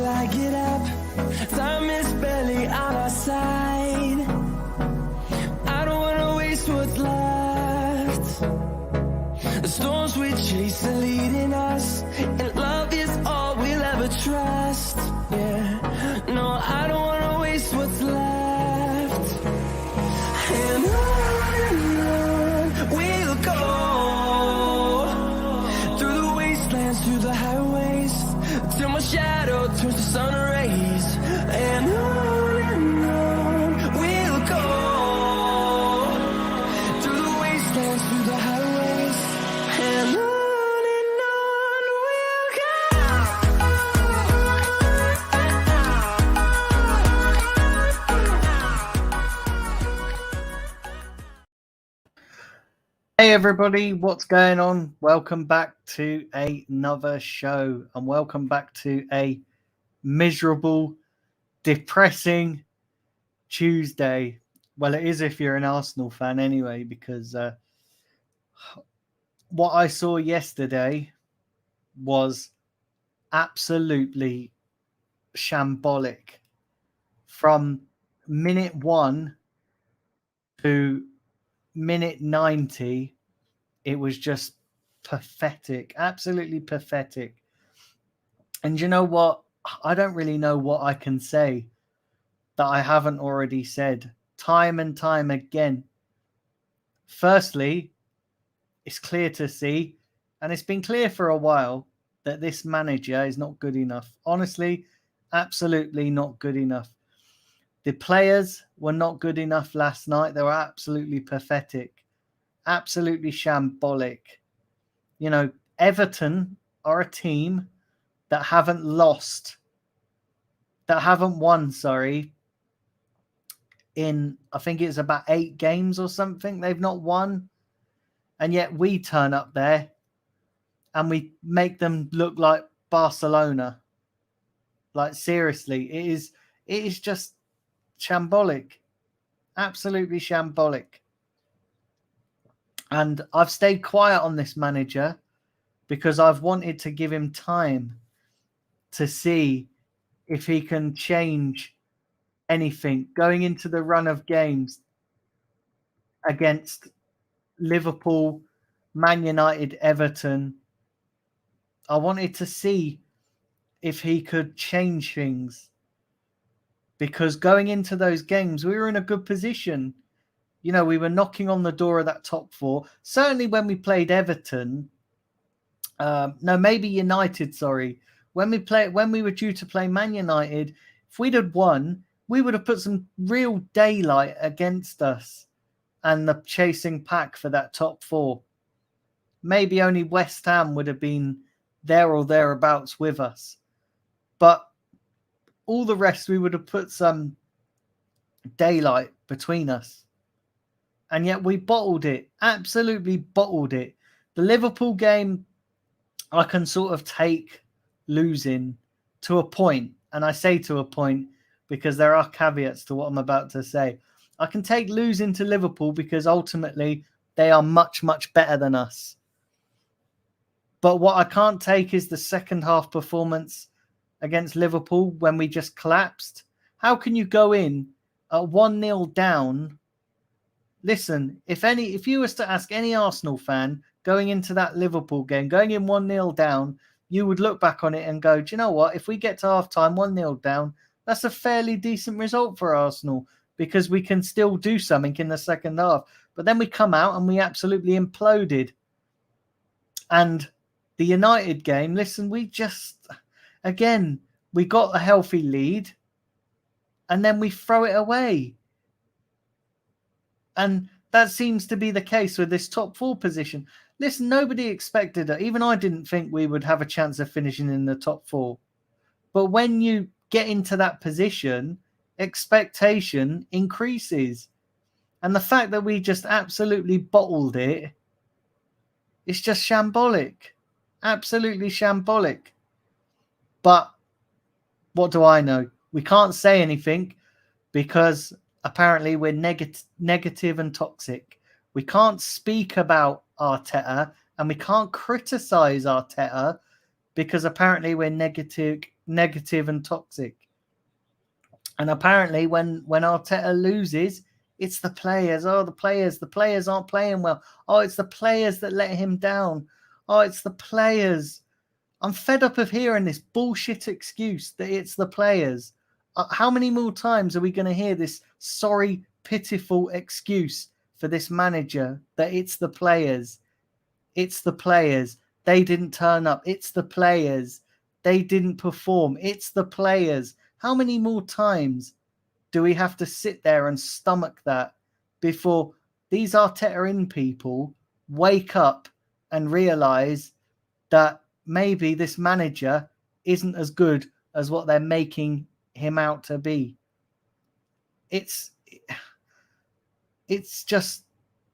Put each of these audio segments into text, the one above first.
I get up. Time is barely on our side. I don't wanna waste what's left. The storms we chase are leading us, and love is all we'll ever trust. Yeah, no, I don't wanna waste what's left. And on we'll go, through the wastelands, through the highways, till my shadow turns to sun rays. And on we'll go, through the wastelands, through the highways, and on we'll go. Hey everybody, what's going on? Welcome back to another show, and welcome back to a miserable, depressing Tuesday. Well, it is if you're an Arsenal fan anyway, because what I saw yesterday was absolutely shambolic. From minute 1 to minute 90, it was just pathetic, absolutely pathetic. And you know what? I don't really know what I can say that I haven't already said time and time again. Firstly, it's clear to see, and it's been clear for a while, that this manager is not good enough. Honestly, absolutely not good enough. The players were not good enough last night. They were absolutely pathetic, absolutely shambolic. You know, Everton are a team that haven't won, in, I think it's about 8 games or something. They've not won. And yet we turn up there and we make them look like Barcelona. Like, seriously, it is just shambolic, absolutely shambolic. And I've stayed quiet on this manager because I've wanted to give him time to see if he can change anything going into the run of games against Liverpool, Man United, Everton. I wanted to see if he could change things, because going into those games, we were in a good position. You know, we were knocking on the door of that top 4. Certainly when we played Everton, maybe United, sorry. When we were due to play Man United, if we'd have won, we would have put some real daylight against us and the chasing pack for that top 4. Maybe only West Ham would have been there or thereabouts with us. But all the rest, we would have put some daylight between us. And yet we bottled it, absolutely bottled it. The Liverpool game, I can sort of take losing to a point. And I say to a point because there are caveats to what I'm about to say. I can take losing to Liverpool because ultimately they are much, much better than us. But what I can't take is the second half performance against Liverpool when we just collapsed. How can you go in at 1-0 down? Listen, if you was to ask any Arsenal fan going into that Liverpool game, going in 1-0 down, you would look back on it and go, do you know what? If we get to half-time 1-0 down, that's a fairly decent result for Arsenal because we can still do something in the second half. But then we come out and we absolutely imploded. And the United game, listen, we got a healthy lead and then we throw it away. And that seems to be the case with this top 4 position. Listen, nobody expected it. Even I didn't think we would have a chance of finishing in the top 4. But when you get into that position, expectation increases. And the fact that we just absolutely bottled it, it's just shambolic. Absolutely shambolic. But what do I know? We can't say anything because apparently we're negative and toxic. We can't speak about Arteta and we can't criticize Arteta because apparently we're negative negative and toxic. And apparently when Arteta loses, it's the players. Oh, the players aren't playing well. Oh, it's the players that let him down. Oh, it's the players. I'm fed up of hearing this bullshit excuse that it's the players. How many more times are we going to hear this sorry, pitiful excuse for this manager that it's the players? It's the players. They didn't turn up. It's the players. They didn't perform. It's the players. How many more times do we have to sit there and stomach that before these Arteta in people wake up and realize that maybe this manager isn't as good as what they're making him out to be? It's just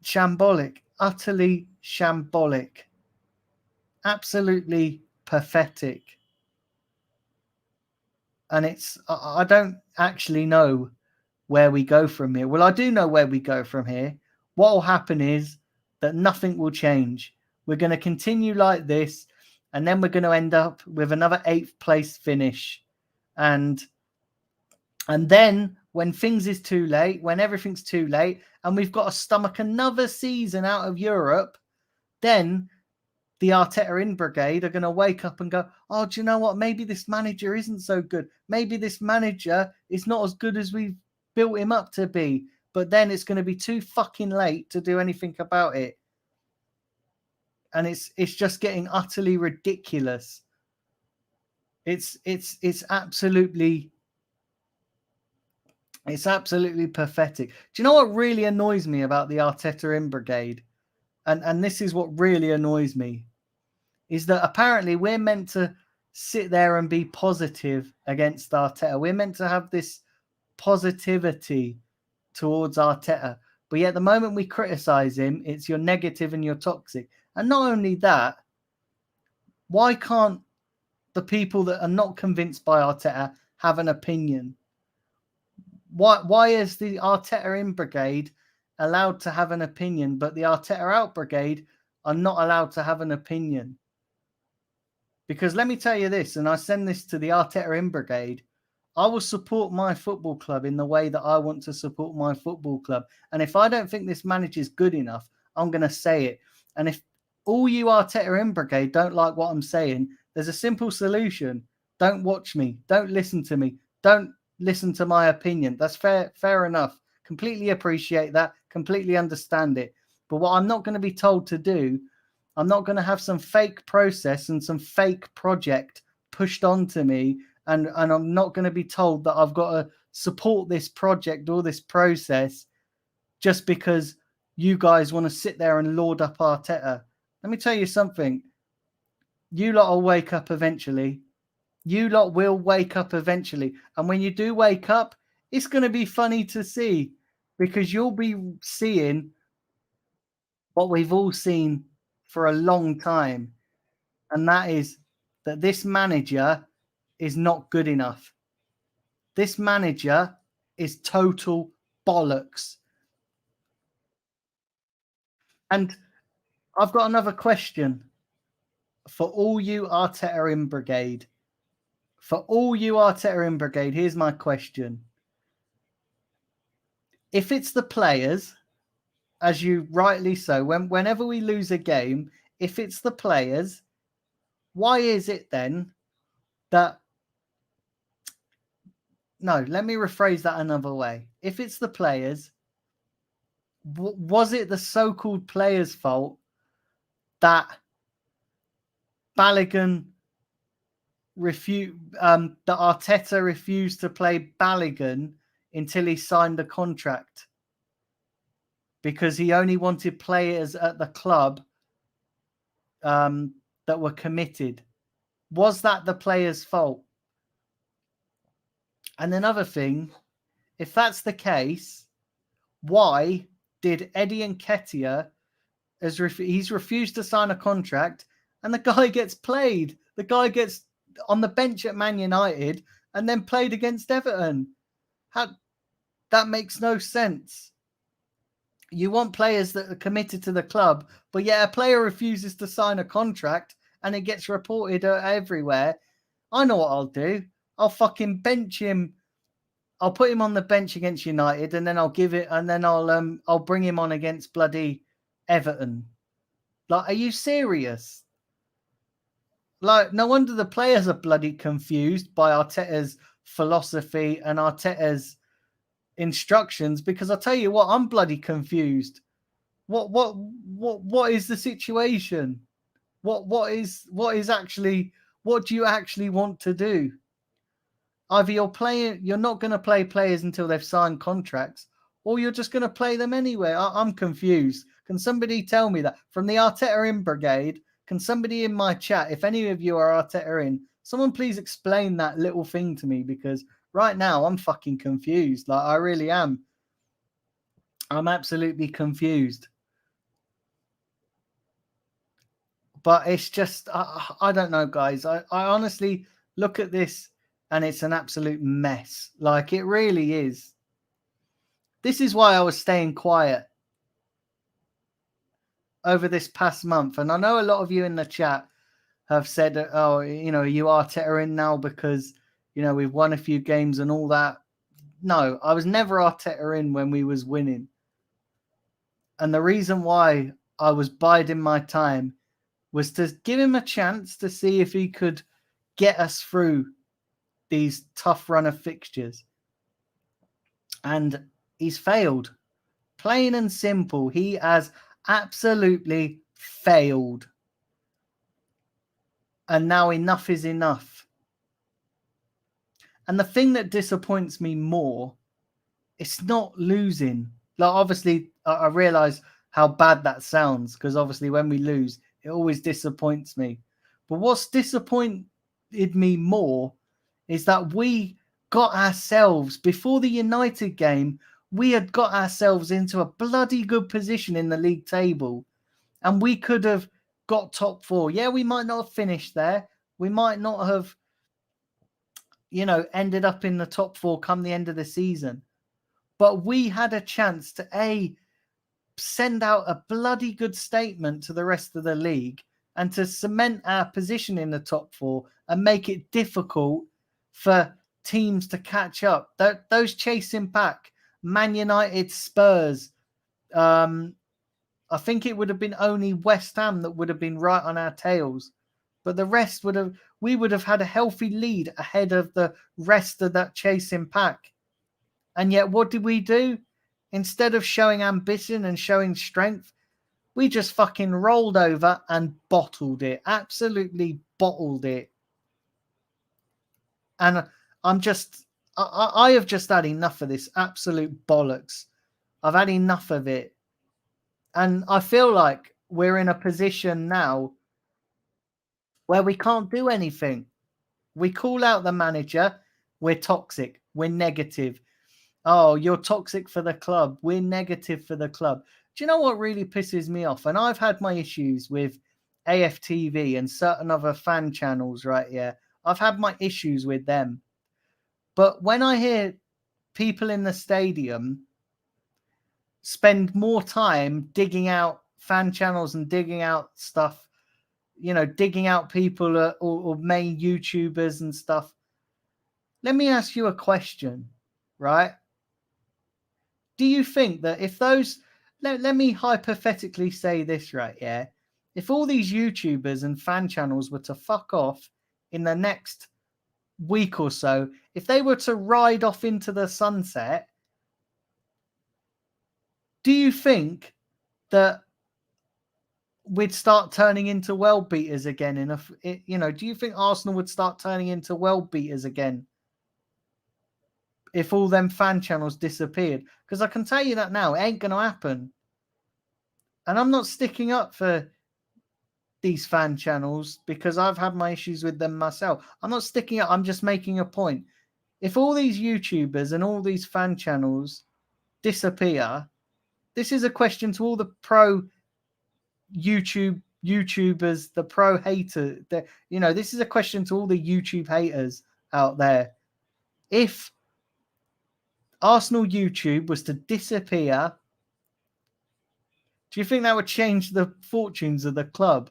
shambolic, utterly shambolic, absolutely pathetic. And I don't actually know where we go from here. Well, I do know where we go from here. What will happen is that nothing will change. We're going to continue like this, and then we're going to end up with another 8th place finish. And then when things is too late, when everything's too late, and we've got to stomach another season out of Europe, then the Arteta in brigade are going to wake up and go, oh, do you know what? Maybe this manager isn't so good. Maybe this manager is not as good as we've built him up to be. But then it's going to be too fucking late to do anything about it. And it's just getting utterly ridiculous. It's absolutely pathetic. Do you know what really annoys me about the Arteta in brigade? And this is what really annoys me, is that apparently we're meant to sit there and be positive against Arteta. We're meant to have this positivity towards Arteta. But yet the moment we criticize him, it's you're negative and you're toxic. And not only that, why can't the people that are not convinced by Arteta have an opinion? Why is the Arteta in brigade allowed to have an opinion, but the Arteta out brigade are not allowed to have an opinion? Because let me tell you this, and I send this to the Arteta in brigade, I will support my football club in the way that I want to support my football club. And if I don't think this manager is good enough, I'm going to say it. And if all you Arteta in brigade don't like what I'm saying, there's a simple solution. Don't watch me. Don't listen to me. Don't listen to my opinion. That's fair enough. Completely appreciate that. Completely understand it. But what I'm not going to be told to do, I'm not going to have some fake process and some fake project pushed onto me. And I'm not going to be told that I've got to support this project or this process just because you guys want to sit there and lord up Arteta. Let me tell you something. You lot will wake up eventually. You lot will wake up eventually. And when you do wake up, it's going to be funny to see, because you'll be seeing what we've all seen for a long time. And that is that this manager is not good enough. This manager is total bollocks. And I've got another question for all you Arteta in brigade. For all you Arteta in brigade, here's my question. If it's the players, as you rightly so, whenever we lose a game, if it's the players, why is it then that... No, let me rephrase that another way. If it's the players, was it the so-called players' fault that Balogun that Arteta refused to play Balogun until he signed the contract? Because he only wanted players at the club that were committed. Was that the players' fault? And another thing, if that's the case, why did Eddie Nketiah, he's refused to sign a contract, and the guy gets played? The guy gets on the bench at Man United and then played against Everton. That makes no sense. You want players that are committed to the club, but yet a player refuses to sign a contract and it gets reported everywhere. I know what I'll do. I'll fucking bench him. I'll put him on the bench against United, and then I'll bring him on against bloody Everton. Like, are you serious? Like, no wonder the players are bloody confused by Arteta's philosophy and Arteta's instructions, because I tell you what, I'm bloody confused. What is the situation? What do you actually want to do? Either you're not going to play players until they've signed contracts, or you're just going to play them anyway. I'm confused. Can somebody tell me that from the Arteta in brigade? Can somebody in my chat, if any of you are Arteta in, someone please explain that little thing to me, because right now I'm fucking confused. Like, I really am. I'm absolutely confused. But it's just, I don't know, guys. I honestly look at this and it's an absolute mess. Like, it really is. This is why I was staying quiet over this past month. And I know a lot of you in the chat have said, oh, you Arteta in now because, we've won a few games and all that. No, I was never Arteta in when we was winning. And the reason why I was biding my time was to give him a chance to see if he could get us through these tough run of fixtures. And he's failed. Plain and simple. He has absolutely failed. And now enough is enough. And the thing that disappoints me more, it's not losing. Like, obviously, I realise how bad that sounds, because obviously when we lose, it always disappoints me. But what's disappointed me more is that we got ourselves, before the United game, we had got ourselves into a bloody good position in the league table. And we could have got top four. Yeah, we might not have finished there. We might not have, ended up in the top four come the end of the season. But we had a chance to, send out a bloody good statement to the rest of the league and to cement our position in the top four and make it difficult for teams to catch up. Those chasing back, Man United, Spurs, I think it would have been only West Ham that would have been right on our tails. But the rest we would have had a healthy lead ahead of the rest of that chasing pack. And yet, what did we do? Instead of showing ambition and showing strength, we just fucking rolled over and bottled it. Absolutely bottled it. And I have just had enough of this absolute bollocks. I've had enough of it. And I feel like we're in a position now where we can't do anything. We call out the manager. We're toxic. We're negative. Oh, you're toxic for the club. We're negative for the club. Do you know what really pisses me off? And I've had my issues with AFTV and certain other fan channels right here. I've had my issues with them. But when I hear people in the stadium spend more time digging out fan channels and digging out stuff, digging out people or main YouTubers and stuff, let me ask you a question, right? Do you think that if those, let me hypothetically say this right here, if all these YouTubers and fan channels were to fuck off in the next week or so, if they were to ride off into the sunset, do you think that we'd start turning into world beaters again? Do you think Arsenal would start turning into world beaters again if all them fan channels disappeared? Because I can tell you that now, it ain't going to happen. And I'm not sticking up for these fan channels because I've had my issues with them myself. I'm not sticking up. I'm just making a point. If all these YouTubers and all these fan channels disappear, this is a question to all the pro YouTubers, the pro hater. This is a question to all the YouTube haters out there. If Arsenal YouTube was to disappear, do you think that would change the fortunes of the club?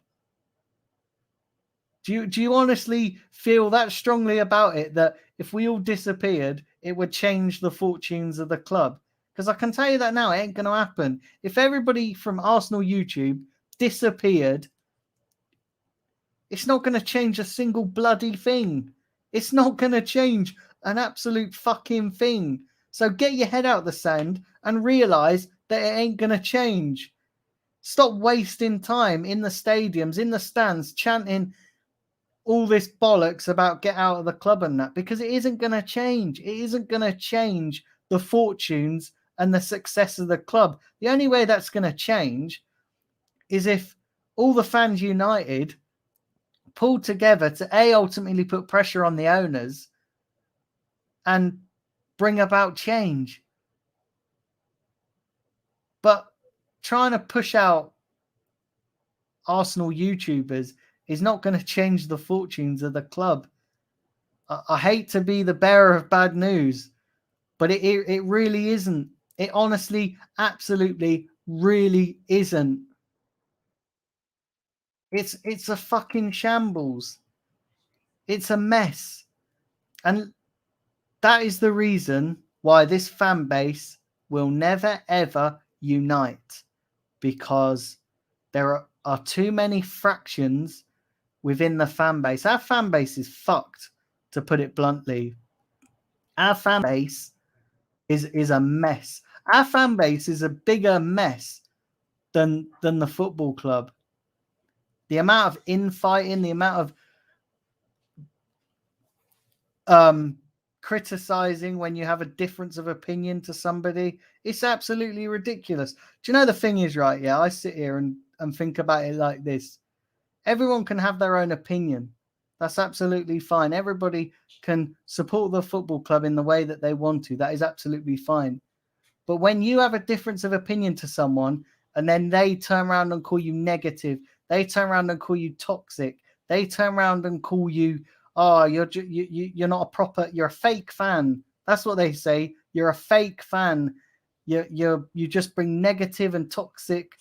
Do you honestly feel that strongly about it that if we all disappeared, it would change the fortunes of the club? Because I can tell you that now, it ain't going to happen. If everybody from Arsenal YouTube disappeared, it's not going to change a single bloody thing. It's not going to change an absolute fucking thing. So get your head out the sand and realize that it ain't going to change. Stop wasting time in the stadiums, in the stands, chanting all this bollocks about get out of the club and that, because it isn't going to change. It isn't going to change the fortunes and the success of the club. The only way that's going to change is if all the fans united pulled together to ultimately put pressure on the owners and bring about change. But trying to push out Arsenal YouTubers is not going to change the fortunes of the club. I hate to be the bearer of bad news, but it really isn't. It honestly, absolutely, really isn't. It's a fucking shambles. It's a mess. And that is the reason why this fan base will never, ever unite, because there are too many fractions within the fan base. Our fan base is fucked, to put it bluntly. Our fan base is a mess. Our fan base is a bigger mess than the football club. The amount of infighting, the amount of criticizing when you have a difference of opinion to somebody, it's absolutely ridiculous. Do you know the thing is, right? Yeah, I sit here and think about it like this. Everyone can have their own opinion. That's absolutely fine. Everybody can support the football club in the way that they want to. That is absolutely fine. But when you have a difference of opinion to someone and then they turn around and call you negative, they turn around and call you toxic, they turn around and call you, oh, you're not a proper, you're a fake fan. That's what they say. You're a fake fan. You just bring negative and toxic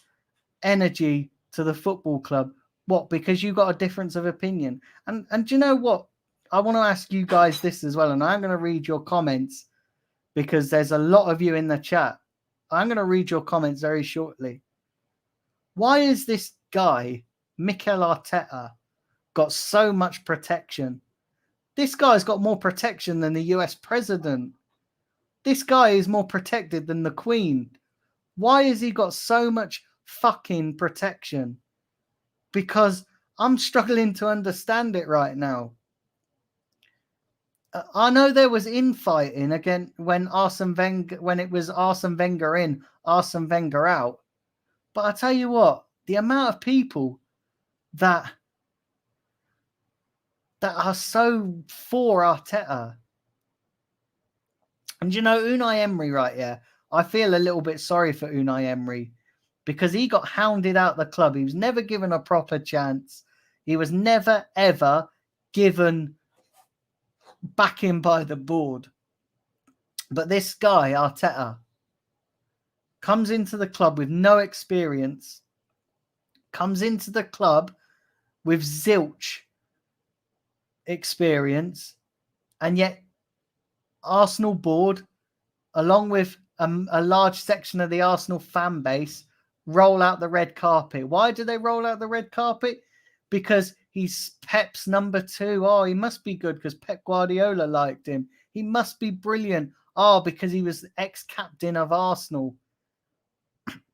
energy to the football club. What? Because you got a difference of opinion. And do you know what? I want to ask you guys this as well, and I'm going to read your comments because there's a lot of you in the chat. I'm going to read your comments very shortly. Why is this guy, Mikel Arteta, got so much protection? This guy's got more protection than the US president. This guy is more protected than the Queen. Why has he got so much fucking protection? Because I'm struggling to understand it right now. I know there was infighting again when it was Arsene Wenger in, Arsene Wenger out. But I tell you what, the amount of people that are so for Arteta. And you know, Unai Emery, right? Yeah, I feel a little bit sorry for Unai Emery because he got hounded out the club. He was never given a proper chance. He was never, ever given backing by the board. But this guy, Arteta, comes into the club with no experience, comes into the club with zilch experience, and yet Arsenal board, along with a large section of the Arsenal fan base, roll out the red carpet. Why do they roll out the red carpet? Because he's Pep's number 2. Oh, he must be good because Pep Guardiola liked him. He must be brilliant. Oh, because he was ex-captain of Arsenal.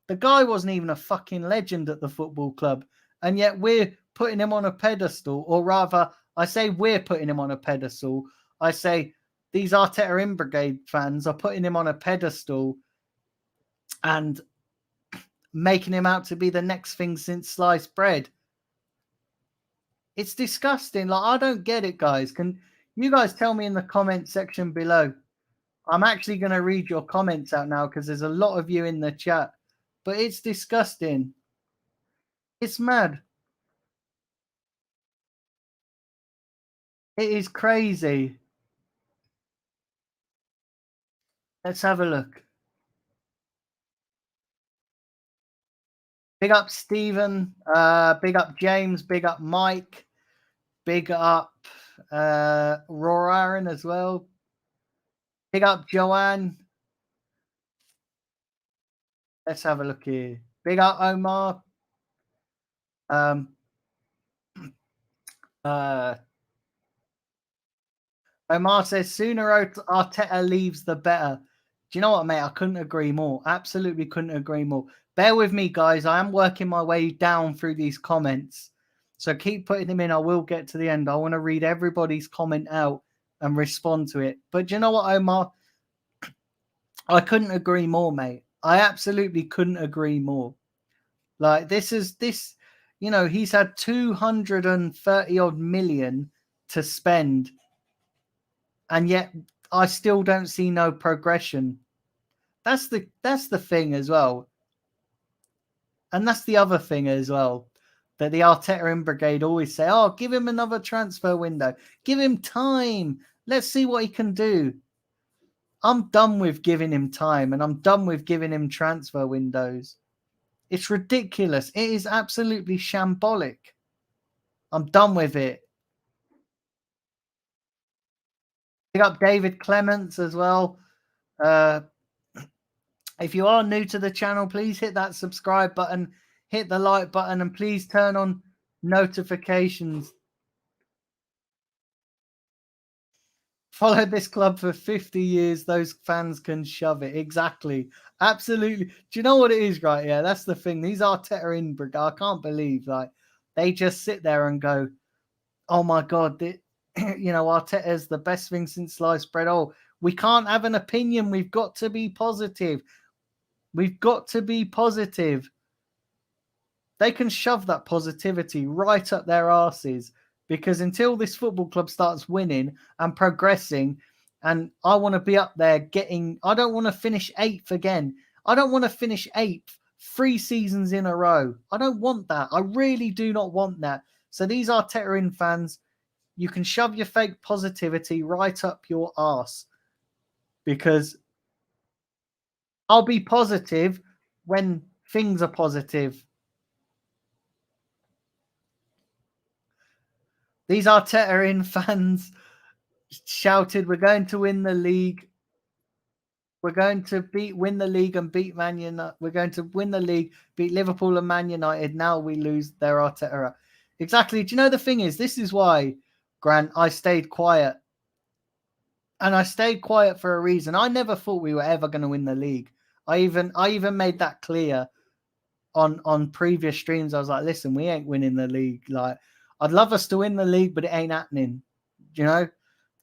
The guy wasn't even a fucking legend at the football club. And yet we're putting him on a pedestal. Or rather, I say we're putting him on a pedestal. I say these Arteta in Brigade fans are putting him on a pedestal and making him out to be the next thing since sliced bread. It's disgusting. Like, I don't get it, guys. Can you guys tell me in the comment section below? I'm actually going to read your comments out now because there's a lot of you in the chat. But it's disgusting. It's mad. It is crazy. Let's have a look. Big up Stephen. Big up James. Big up Mike. Big up Aaron as well. Big up Joanne. Let's have a look here. Big up Omar. Omar says sooner Arteta leaves, the better. Do you know what, mate? I couldn't agree more. Absolutely couldn't agree more. Bear with me, guys. I am working my way down through these comments. So keep putting them in. I will get to the end. I want to read everybody's comment out and respond to it. But do you know what, Omar? I couldn't agree more, mate. I absolutely couldn't agree more. Like, this, he's had 230 odd million to spend, and yet I still don't see no progression. That's the thing as well. And that's the other thing as well, that the Arteta in brigade always say, oh, give him another transfer window. Give him time. Let's see what he can do. I'm done with giving him time, and I'm done with giving him transfer windows. It's ridiculous. It is absolutely shambolic. I'm done with it. Pick up David Clements as well. If you are new to the channel, please hit that subscribe button, hit the like button, and please turn on notifications. Followed this club for 50 years. Those fans can shove it. Exactly. Absolutely. Do you know what it is, right? Yeah, that's the thing. These Arteta in brigade, I can't believe, like, they just sit there and go, oh my God, Arteta is the best thing since sliced bread. Oh, we can't have an opinion. We've got to be positive. We've got to be positive. They can shove that positivity right up their arses, because until this football club starts winning and progressing, and I want to be up there I don't want to finish 8th again. I don't want to finish 8th 3 seasons in a row. I don't want that. I really do not want that. So these Arteta in fans, you can shove your fake positivity right up your arse, because I'll be positive when things are positive. These Arteta in fans shouted, we're going to win the league. We're going to win the league and beat Man United. We're going to win the league, beat Liverpool and Man United. Now we lose their Arteta. Exactly. Do you know the thing is, this is why, Grant, I stayed quiet. And I stayed quiet for a reason. I never thought we were ever going to win the league. I even made that clear on previous streams. I was like, listen, we ain't winning the league. Like, I'd love us to win the league, but it ain't happening. You know?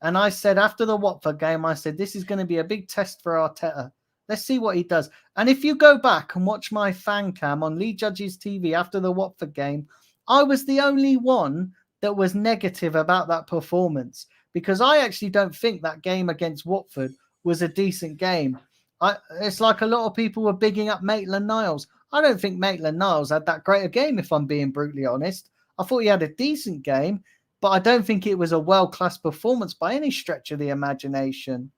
And I said after the Watford game, I said, this is going to be a big test for Arteta. Let's see what he does. And if you go back and watch my fan cam on Lee Judge's TV after the Watford game, I was the only one that was negative about that performance, because I actually don't think that game against Watford was a decent game. It's like a lot of people were bigging up Maitland-Niles. I don't think Maitland-Niles had that great a game, if I'm being brutally honest. I thought he had a decent game, but I don't think it was a world-class performance by any stretch of the imagination.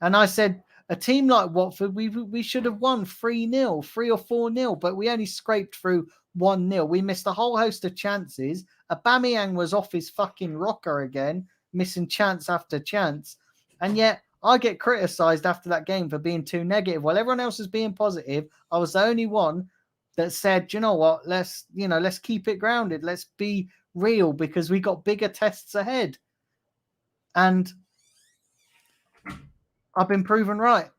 And I said, a team like Watford, we should have won 3-0, 3 or 4-0, but we only scraped through 1-0. We missed a whole host of chances. Aubameyang was off his fucking rocker again, missing chance after chance. And yet I get criticised after that game for being too negative. While everyone else is being positive, I was the only one that said, you know what, let's keep it grounded. Let's be real, because we got bigger tests ahead. And I've been proven right.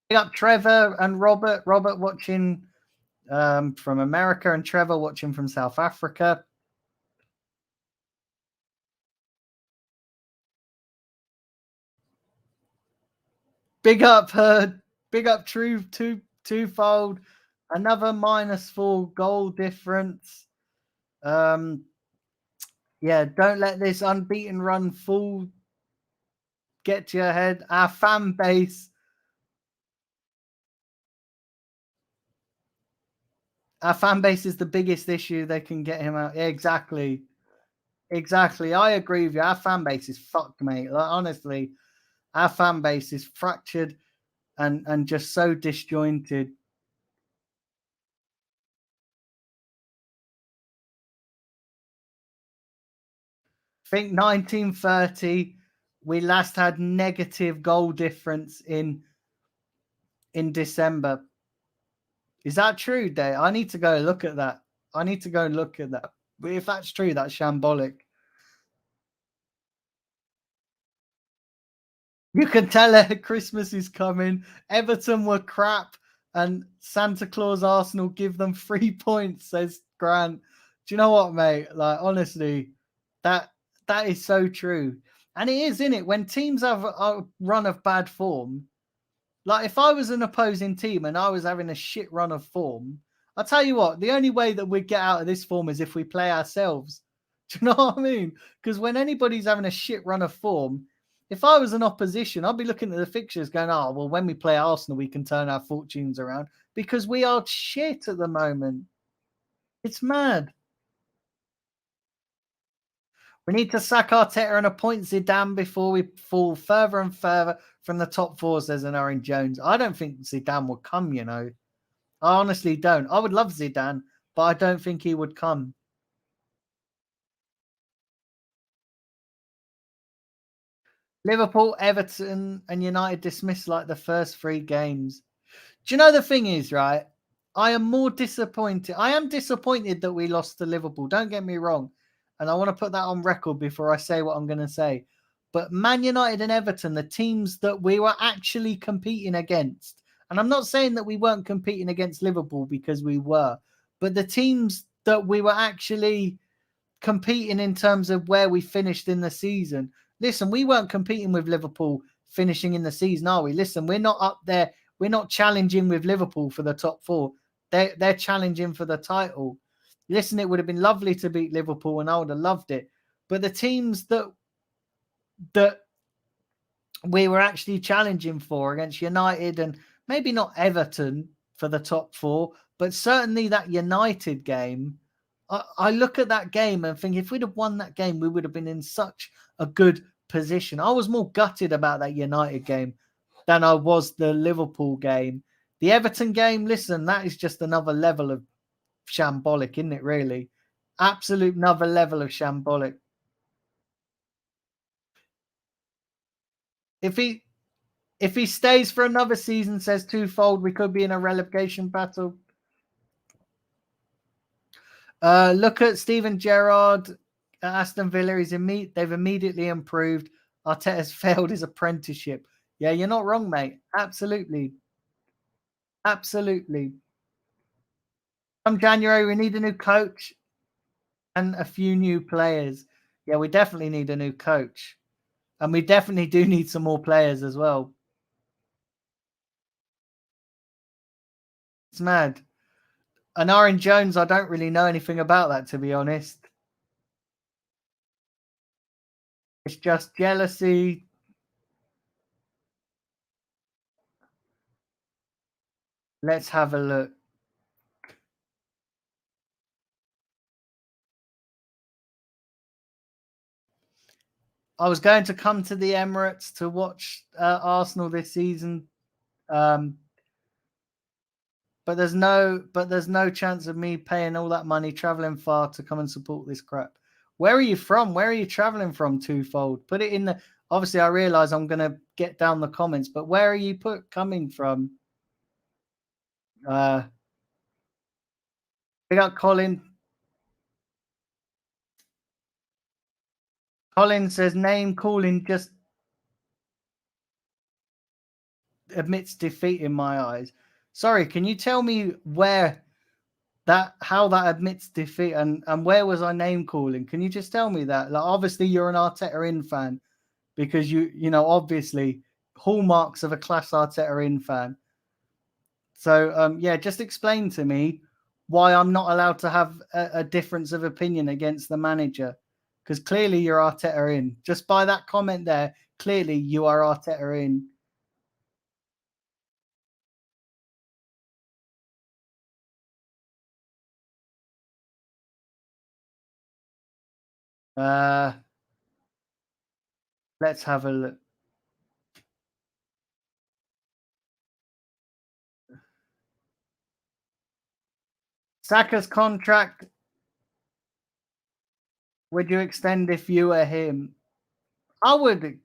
Big up Trevor and Robert. Robert watching from America, and Trevor watching from South Africa. Big up Herd. Big up True twofold. Another -4 goal difference. Yeah, don't let this unbeaten run get to your head. Our fan base. Our fan base is the biggest issue. They can get him out. Yeah, exactly. Exactly. I agree with you. Our fan base is fucked, mate. Like, honestly, our fan base is fractured. and just so disjointed. I think 1930 we last had negative goal difference in December. Is that true, Dave? I need to go look at that. I need to go and look at that. But if that's true, that's shambolic. You can tell her Christmas is coming. Everton were crap, and Santa Claus Arsenal give them 3 points, says Grant. Do you know what, mate? Like, honestly, that that is so true. And it is, isn't it? When teams have a run of bad form, like if I was an opposing team and I was having a shit run of form, I'll tell you what, the only way that we'd get out of this form is if we play ourselves. Do you know what I mean? Because when anybody's having a shit run of form, if I was an opposition, I'd be looking at the fixtures going, oh, well, when we play Arsenal, we can turn our fortunes around because we are shit at the moment. It's mad. We need to sack Arteta and appoint Zidane before we fall further and further from the top four, says an Aaron Jones. I don't think Zidane will come, you know. I honestly don't. I would love Zidane, but I don't think he would come. Liverpool, Everton, and United dismissed like the first three games. Do you know the thing is, right? I am more disappointed. I am disappointed that we lost to Liverpool. Don't get me wrong. And I want to put that on record before I say what I'm going to say. But Man United and Everton, the teams that we were actually competing against, and I'm not saying that we weren't competing against Liverpool because we were, but the teams that we were actually competing in terms of where we finished in the season. Listen, we weren't competing with Liverpool finishing in the season, are we? Listen, we're not up there. We're not challenging with Liverpool for the top four. They're challenging for the title. Listen, it would have been lovely to beat Liverpool, and I would have loved it. But the teams that we were actually challenging for against United and maybe not Everton for the top four, but certainly that United game. I look at that game and think if we'd have won that game, we would have been in such a good position. I was more gutted about that United game than I was the Liverpool game. The Everton game, listen, that is just another level of shambolic, isn't it, really? Absolute another level of shambolic. If he stays for another season, says twofold, we could be in a relegation battle. Look at Steven Gerrard at Aston Villa. They've immediately improved. Arteta's failed his apprenticeship. Yeah, you're not wrong, mate. Absolutely. Absolutely. Come January, we need a new coach and a few new players. Yeah, we definitely need a new coach. And we definitely do need some more players as well. It's mad. And Aaron Jones, I don't really know anything about that, to be honest. It's just jealousy. Let's have a look. I was going to come to the Emirates to watch Arsenal this season, um, but there's no chance of me paying all that money, traveling far to come and support this crap. Where are you from? Where are you traveling from? Twofold. Put it in the. Obviously, I realize I'm going to get down the comments, but where are you coming from? Uh, we got Colin. Colin says name calling just admits defeat in my eyes. Sorry, can you tell me where that how that admits defeat and where was I name calling? Can you just tell me that? Like obviously you're an Arteta in fan because you know obviously hallmarks of a class Arteta in fan. So yeah, just explain to me why I'm not allowed to have a difference of opinion against the manager because clearly you're Arteta in. Just by that comment there, clearly you are Arteta in. Uh, let's have a look. Saka's contract, would you extend if you were him? I would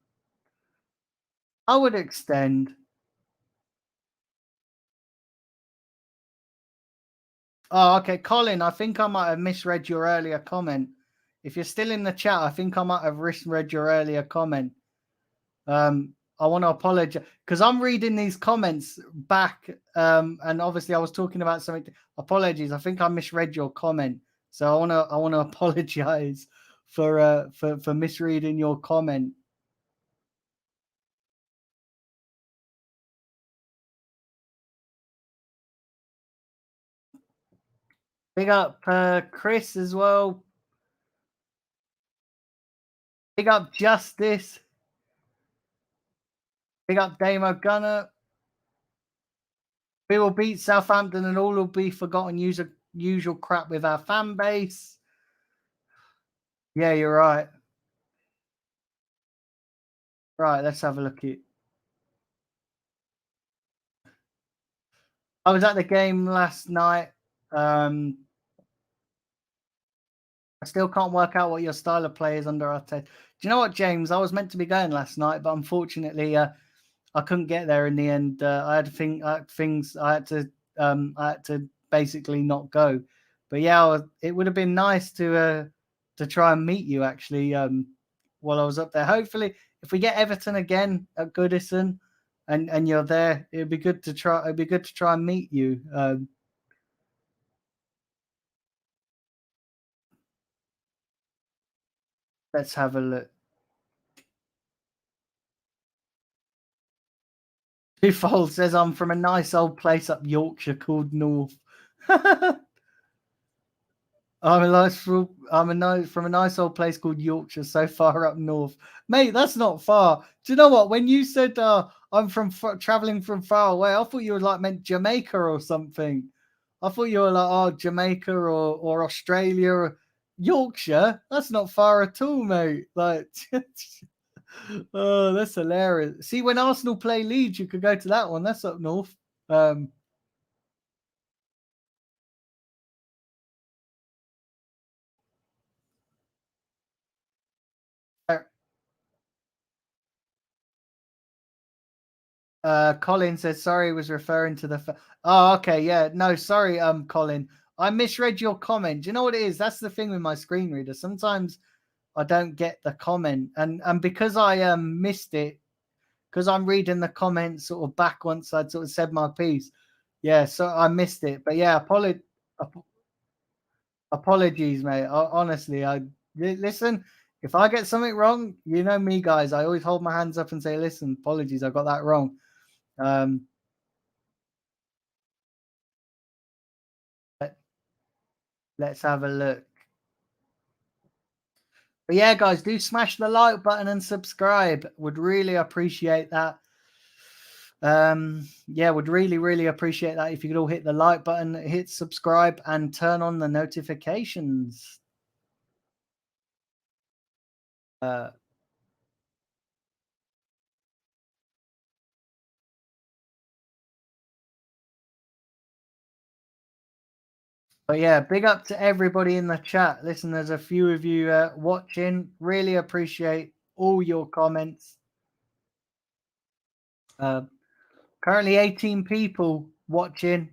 extend. Oh, okay. Colin, I think I might have misread your earlier comment. If you're still in the chat, I think I might have misread your earlier comment. I want to apologize because I'm reading these comments back, and obviously I was talking about something. Apologies, I think I misread your comment, so I want to apologize for misreading your comment. Big up Chris as well. Big up Justice. Big up Damo Gunner. We will beat Southampton and all will be forgotten usual crap with our fan base. Yeah, you're right. Right, let's have a look at. I was at the game last night. I still can't work out what your style of play is under Arteta. Do you know what, James? I was meant to be going last night, but unfortunately, I couldn't get there in the end. I had things. I had to basically not go. But yeah, it would have been nice to try and meet you actually while I was up there. Hopefully, if we get Everton again at Goodison and you're there, it'd be good to try. It'd be good to try and meet you. Let's have a look. Twofold says I'm from a nice old place up Yorkshire called North. from a nice old place called Yorkshire, so far up north, mate. That's not far. Do you know what? When you said I'm traveling from far away, I thought you were like meant Jamaica or something. I thought you were like Jamaica or Australia or Yorkshire. That's not far at all, mate. Like, oh, that's hilarious. See, when Arsenal play Leeds, you could go to that one. That's up north. Um, Colin says sorry, was referring to the. Oh, okay, yeah, no, sorry, Colin, I misread your comment. Do you know what it is? That's the thing with my screen reader. Sometimes I don't get the comment, and because I missed it, because I'm reading the comments sort of back once I'd sort of said my piece. Yeah, so I missed it, but yeah, apologies, mate. Honestly, listen. If I get something wrong, you know me, guys. I always hold my hands up and say, "Listen, apologies, I got that wrong." Um, let's have a look. But yeah, guys, do smash the like button and subscribe. Would really appreciate that. Yeah, would really appreciate that if you could all hit the like button, hit subscribe, and turn on the notifications. Uh, but yeah, big up to everybody in the chat. Listen, there's a few of you watching. Really appreciate all your comments. Currently 18 people watching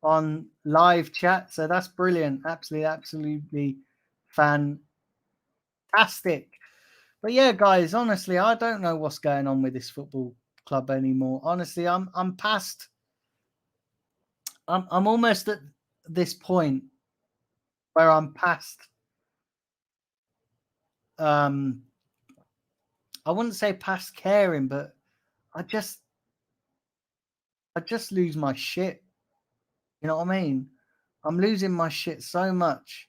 on live chat, so that's brilliant. Absolutely fantastic. But yeah, guys, honestly, I don't know what's going on with this football club anymore. Honestly, I'm past. I'm almost at this point where I'm past. I wouldn't say past caring, but I just lose my shit. You know what I mean? I'm losing my shit so much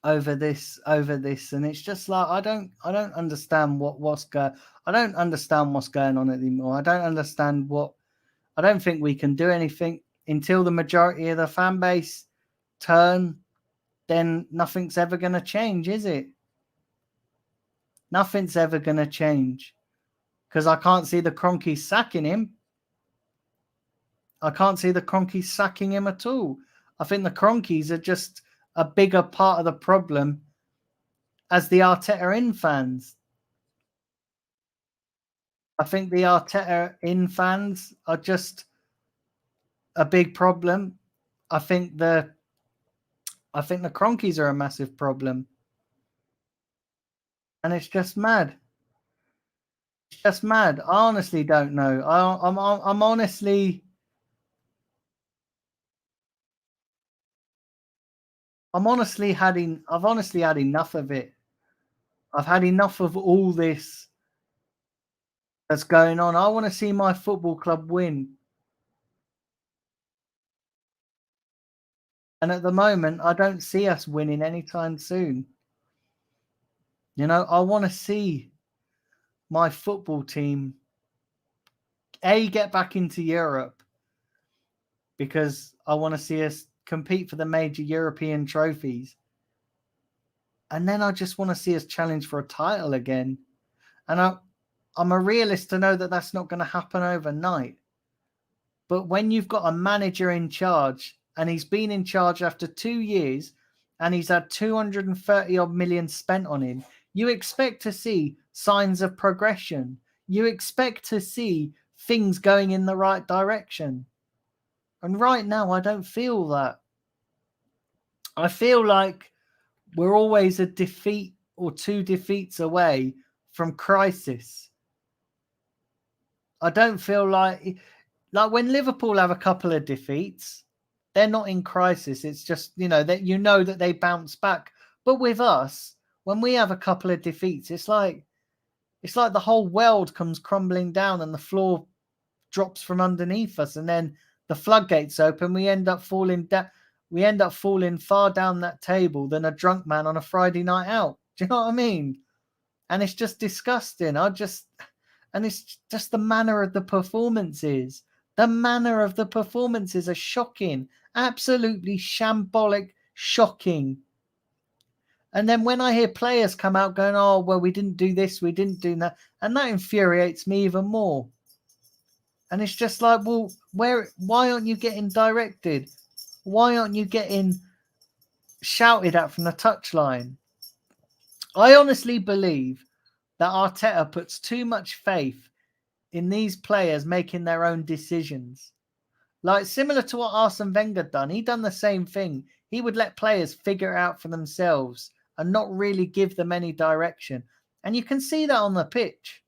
over this, and it's just like I don't understand I don't understand what's going on anymore. I don't understand what. I don't think we can do anything until the majority of the fan base turn. Then nothing's ever going to change, is it? Nothing's ever going to change because I can't see the Cronkies sacking him. I can't see the Cronkies sacking him at all. I think the Cronkies are just a bigger part of the problem as the Arteta in fans. I think the Arteta in fans are just a big problem. I think the Cronkies are a massive problem, and it's just mad. It's just mad. I honestly don't know. I'm honestly I've honestly had enough of it. I've had enough of all this that's going on. I want to see my football club win. And at the moment, I don't see us winning anytime soon. You know, I want to see my football team get back into Europe, because I want to see us compete for the major European trophies. And then I just want to see us challenge for a title again. And I'm a realist to know that that's not going to happen overnight. But when you've got a manager in charge, and he's been in charge after 2 years, and he's had 230 odd million spent on him, you expect to see signs of progression. You expect to see things going in the right direction. And right now, I don't feel that. I feel like we're always a defeat or 2 defeats away from crisis. I don't feel like when Liverpool have a couple of defeats, they're not in crisis. It's just, that they bounce back. But with us, when we have a couple of defeats, it's like the whole world comes crumbling down and the floor drops from underneath us, and then the floodgates open. We end up falling down. We end up falling far down that table than a drunk man on a Friday night out. Do you know what I mean? And it's just disgusting. And it's just the manner of the performances. The manner of the performances are shocking. Absolutely shambolic, shocking. And then when I hear players come out going, oh, well, we didn't do this, we didn't do that, and that infuriates me even more. And it's just like, well, why aren't you getting directed? Why aren't you getting shouted at from the touchline? I honestly believe that Arteta puts too much faith in these players making their own decisions. Like, similar to what Arsene Wenger done. He done the same thing. He would let players figure it out for themselves and not really give them any direction. And you can see that on the pitch.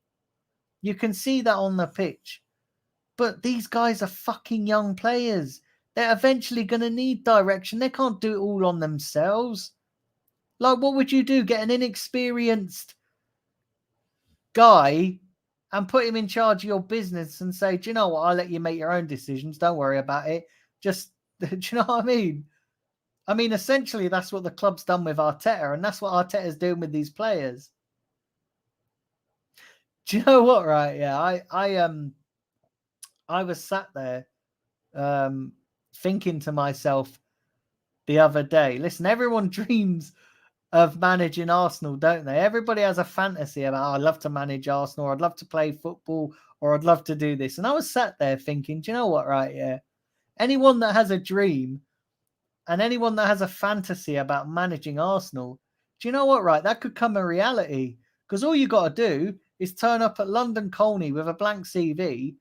But these guys are fucking young players. They're eventually going to need direction. They can't do it all on themselves. Like, what would you do? Get an inexperienced guy and put him in charge of your business and say, do you know what? I'll let you make your own decisions. Don't worry about it. Just, do you know what I mean? I mean, essentially, that's what the club's done with Arteta, and that's what Arteta's doing with these players. Do you know what? Right? Yeah, I was sat there thinking to myself the other day. Listen, everyone dreams of managing Arsenal, don't they? Everybody has a fantasy about, oh, I'd love to manage Arsenal, or I'd love to play football, or I'd love to do this. And I was sat there thinking, do you know what? Right? Yeah, anyone that has a dream and anyone that has a fantasy about managing Arsenal, do you know what? Right, that could come a reality, because all you got to do is turn up at London Colney with a blank CV.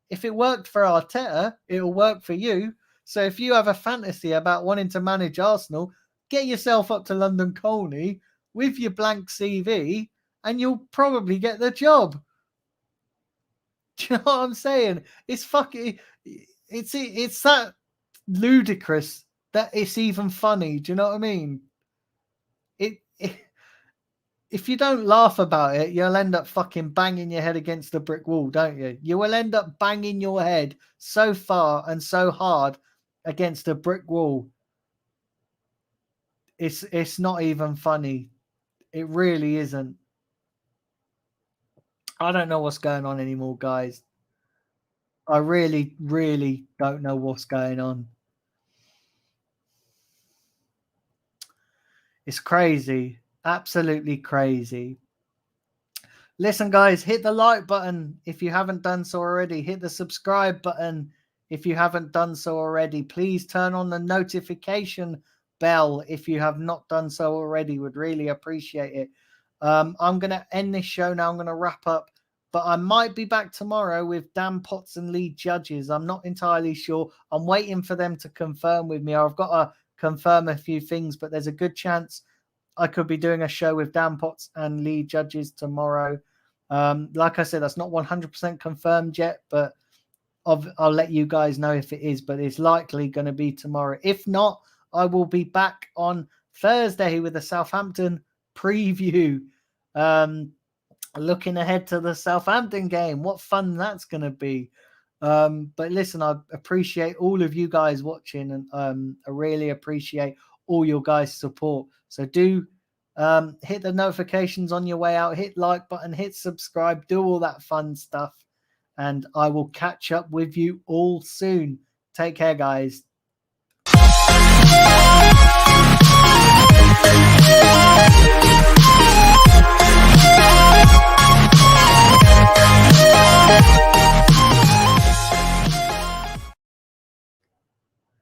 If it worked for Arteta, it'll work for you. So if you have a fantasy about wanting to manage Arsenal, get yourself up to London Colney with your blank CV, and you'll probably get the job. Do you know what I'm saying? It's fucking, it's that ludicrous that it's even funny. Do you know what I mean? If you don't laugh about it, you'll end up fucking banging your head against the brick wall, don't you? You will end up banging your head so far and so hard against a brick wall. It's not even funny. It really isn't. I don't know what's going on anymore, guys. I really, really don't know what's going on. It's crazy. Absolutely crazy. Listen, guys, hit the like button if you haven't done so already. Hit the subscribe button if you haven't done so already. Please turn on the notification bell if you have not done so already. Would really appreciate it. I'm going to end this show now. I'm going to wrap up, but I might be back tomorrow with Dan Potts and lead judges. I'm not entirely sure. I'm waiting for them to confirm with me. I've got to confirm a few things, but there's a good chance I could be doing a show with Dan Potts and lead judges tomorrow. Like I said, that's not 100% confirmed yet, but I'll let you guys know if it is, but it's likely going to be tomorrow. If not, I will be back on Thursday with a Southampton preview. Looking ahead to the Southampton game. What fun that's going to be. But listen, I appreciate all of you guys watching, and I really appreciate all your guys' support. So do hit the notifications on your way out, hit like button, hit subscribe, do all that fun stuff. And I will catch up with you all soon. Take care, guys.